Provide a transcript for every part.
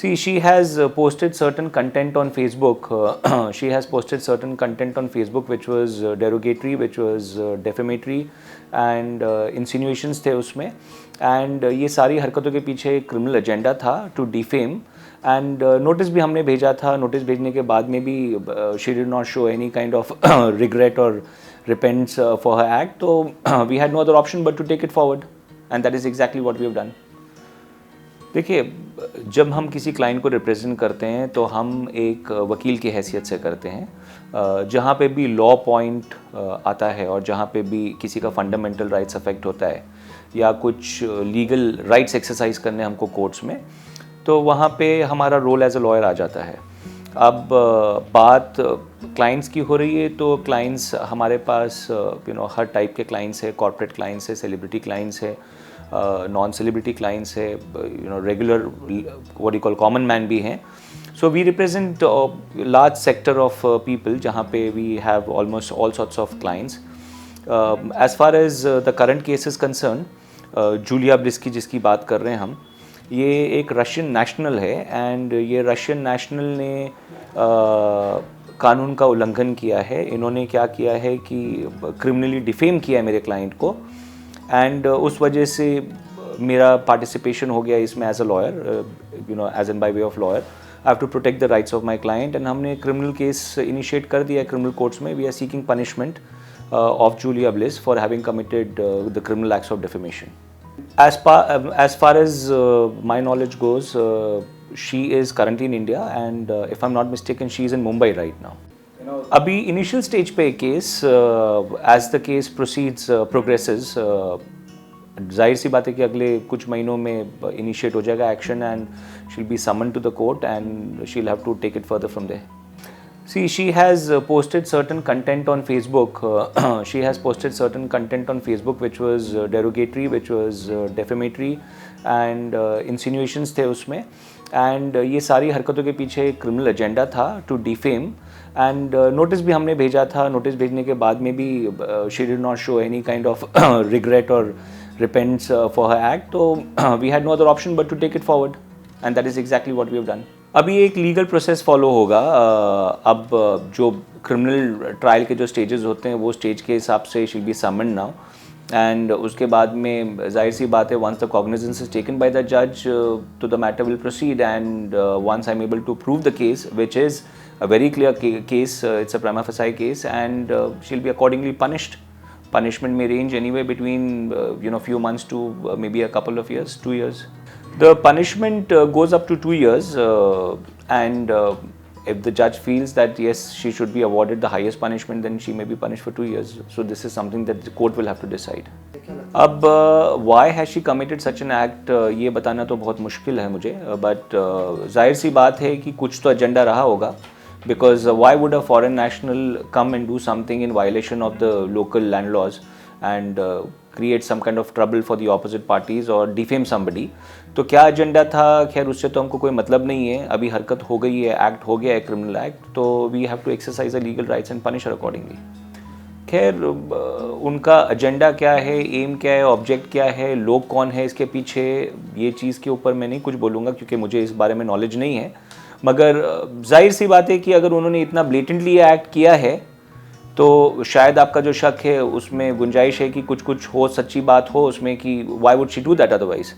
See, she has posted certain content on Facebook. She has posted certain content on Facebook which was derogatory, which was defamatory, and insinuations थे उसमें. And ये सारी हरकतों के पीछे एक क्रिमिनल एजेंडा था टू डिफेम. एंड नोटिस भी हमने भेजा था. नोटिस भेजने के बाद में भी she did not show any kind of regret और repents for her act. So we had no other option but to take it forward, and that is exactly what we have done. देखिए, जब हम किसी client को represent करते हैं तो हम एक वकील की हैसियत से करते हैं. जहाँ पे भी लॉ पॉइंट आता है और जहाँ पे भी किसी का फंडामेंटल राइट्स अफेक्ट होता है या कुछ लीगल राइट्स एक्सरसाइज करने हमको कोर्ट्स में, तो वहाँ पे हमारा रोल एज अ लॉयर आ जाता है. अब बात क्लाइंट्स की हो रही है तो क्लाइंट्स हमारे पास हर टाइप के क्लाइंट्स है. कॉर्पोरेट क्लाइंट्स है, सेलिब्रिटी क्लाइंट्स है, नॉन सेलिब्रिटी क्लाइंट्स है, regular what you call common man भी हैं. So we represent large sector of people जहाँ पे we have almost all sorts of clients. As far as the current case is concern, Julia Bliss की जिसकी बात कर रहे हैं हम, ये एक रशियन नेशनल है. एंड ये रशियन नेशनल ने कानून का उल्लंघन किया है. इन्होंने क्या किया है कि क्रिमिनली डिफेम किया है मेरे क्लाइंट को, एंड उस वजह से मेरा पार्टिसिपेशन हो गया इसमें as a lawyer, as an by way of lawyer. I have to protect the rights of my client, and हमने क्रिमिनल केस इनिशिएट कर दिया है क्रिमिनल कोर्ट्स में. We are seeking punishment of Julia Bliss for having committed the criminal acts of defamation. As far as my knowledge goes, she is currently in India, and if I'm not mistaken, she is in Mumbai right now. अभी initial stage पे case, as the case proceeds, progresses, जाहिर सी बात है कि अगले कुछ महीनों में इनिशिएट हो जाएगा action, and she'll be summoned to the court, and she'll have to take it further from there. See, she has posted certain content on Facebook. She has posted certain content on Facebook which was derogatory, which was defamatory, and insinuations थे उसमें. And ये सारी हरकतों के पीछे एक criminal agenda था to defame. And notice भी हमने भेजा था. नोटिस भेजने के बाद में भी she did not show any kind of regret or repents for her act. So we had no other option but to take it forward, and that is exactly what we have done. अभी एक legal process follow होगा. अब जो criminal trial के जो stages होते हैं वो स्टेज के हिसाब से she be summoned now, and उसके बाद में जाहिर सी बात है once the cognizance is taken by the जज तो the matter will proceed. And once I am able to prove the case which is a very clear case, it's a prima facie case, and she will be accordingly punished. Punishment may range anywhere between few months to maybe a couple of years, 2 years. The punishment goes up to 2 years, and if the judge feels that yes, she should be awarded the highest punishment, then she may be punished for 2 years. So this is something that the court will have to decide. अब why has she committed such an act, ये बताना तो बहुत मुश्किल है मुझे, but जाहिर सी बात है कि कुछ तो एजेंडा रहा होगा. Because why would a foreign national come and do something in violation of the local land laws and create some kind of trouble for the opposite parties or defame somebody? तो क्या agenda था, खैर उससे तो हमको कोई मतलब नहीं है. अभी हरकत हो गई है, एक्ट हो गया है क्रिमिनल एक्ट, तो we have to exercise the legal rights and punish her accordingly. खैर उनका एजेंडा क्या है, एम क्या है, ऑब्जेक्ट क्या है, लोग कौन है इसके पीछे, ये चीज़ के ऊपर मैं नहीं कुछ बोलूँगा क्योंकि मुझे इस बारे में नॉलेज नहीं है. मगर जाहिर सी बात है कि अगर उन्होंने इतना ब्लेटेंटली एक्ट किया है तो शायद आपका जो शक है उसमें गुंजाइश है कि कुछ हो, सच्ची बात हो उसमें कि why would she do that otherwise.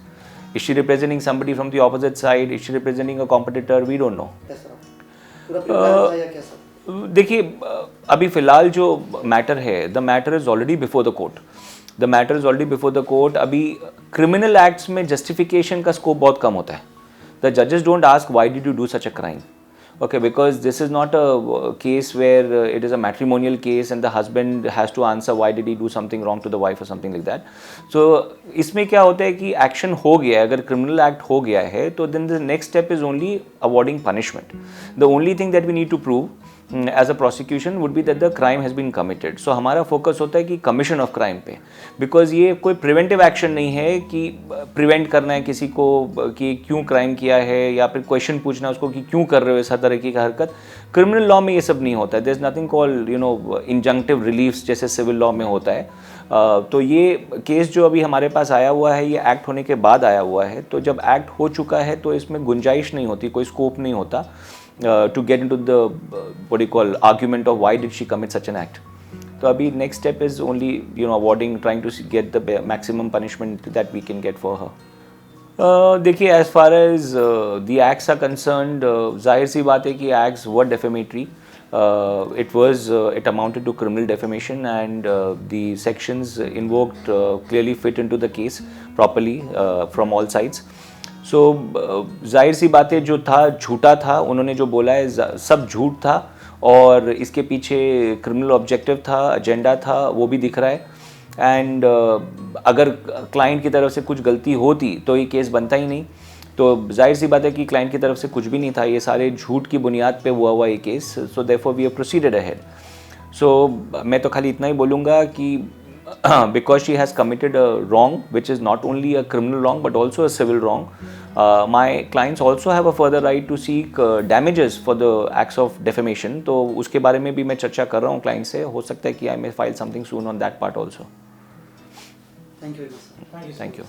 Is she representing somebody from the opposite side, is she representing a competitor, we don't know. देखिए, अभी फ़िलहाल जो मैटर है, the matter is already before the court. The matter is already before the court. अभी criminal acts में justification का scope बहुत कम होता है. The judges don't ask why did you do such a crime, okay, because this is not a case where it is a matrimonial case and the husband has to answer why did he do something wrong to the wife or something like that. So इसमें क्या होता है कि action हो गया है, अगर criminal act हो गया है तो then the next step is only awarding punishment. The only thing that we need to prove as a prosecution would be that the crime has been committed. So हमारा focus होता है कि commission of crime पे, because ये कोई preventive action नहीं है कि प्रिवेंट करना है किसी को कि क्यों क्राइम किया है, या फिर क्वेश्चन पूछना है उसको कि क्यों कर रहे हो इस तरीके का हरकत. क्रिमिनल लॉ में ये सब नहीं होता है. There is nothing called injunctive reliefs जैसे सिविल लॉ में होता है. तो ये केस जो अभी हमारे पास आया हुआ है, ये एक्ट होने के बाद आया हुआ है. तो जब एक्ट हो चुका है तो इसमें गुंजाइश नहीं होती, कोई स्कोप नहीं होता to get into the what do you call argument of why did she commit such an act. तो अभी next step is only awarding, trying to get the maximum punishment that we can get for her. देखिए, as far as the acts are concerned, जाहिर सी बात है कि acts were defamatory. It amounted to criminal defamation, and the sections invoked clearly fit into the case properly from all sides. सो जाहिर सी बात है, जो था झूठा था, उन्होंने जो बोला है सब झूठ था, और इसके पीछे क्रिमिनल ऑब्जेक्टिव था, एजेंडा था, वो भी दिख रहा है. एंड अगर क्लाइंट की तरफ से कुछ गलती होती तो ये केस बनता ही नहीं. तो जाहिर सी बात है कि क्लाइंट की तरफ से कुछ भी नहीं था, ये सारे झूठ की बुनियाद पे हुआ ये case. So therefore we have proceeded ahead. So मैं तो खाली इतना ही बोलूँगा कि because she has committed a wrong which is not only a criminal wrong but also a civil wrong, my clients also have a further right to seek damages for the acts of defamation. तो उसके बारे में भी मैं चर्चा कर रहा हूँ क्लाइंट से. हो सकता है कि I may file something soon on that part also. Thank you very much, sir. Thank you.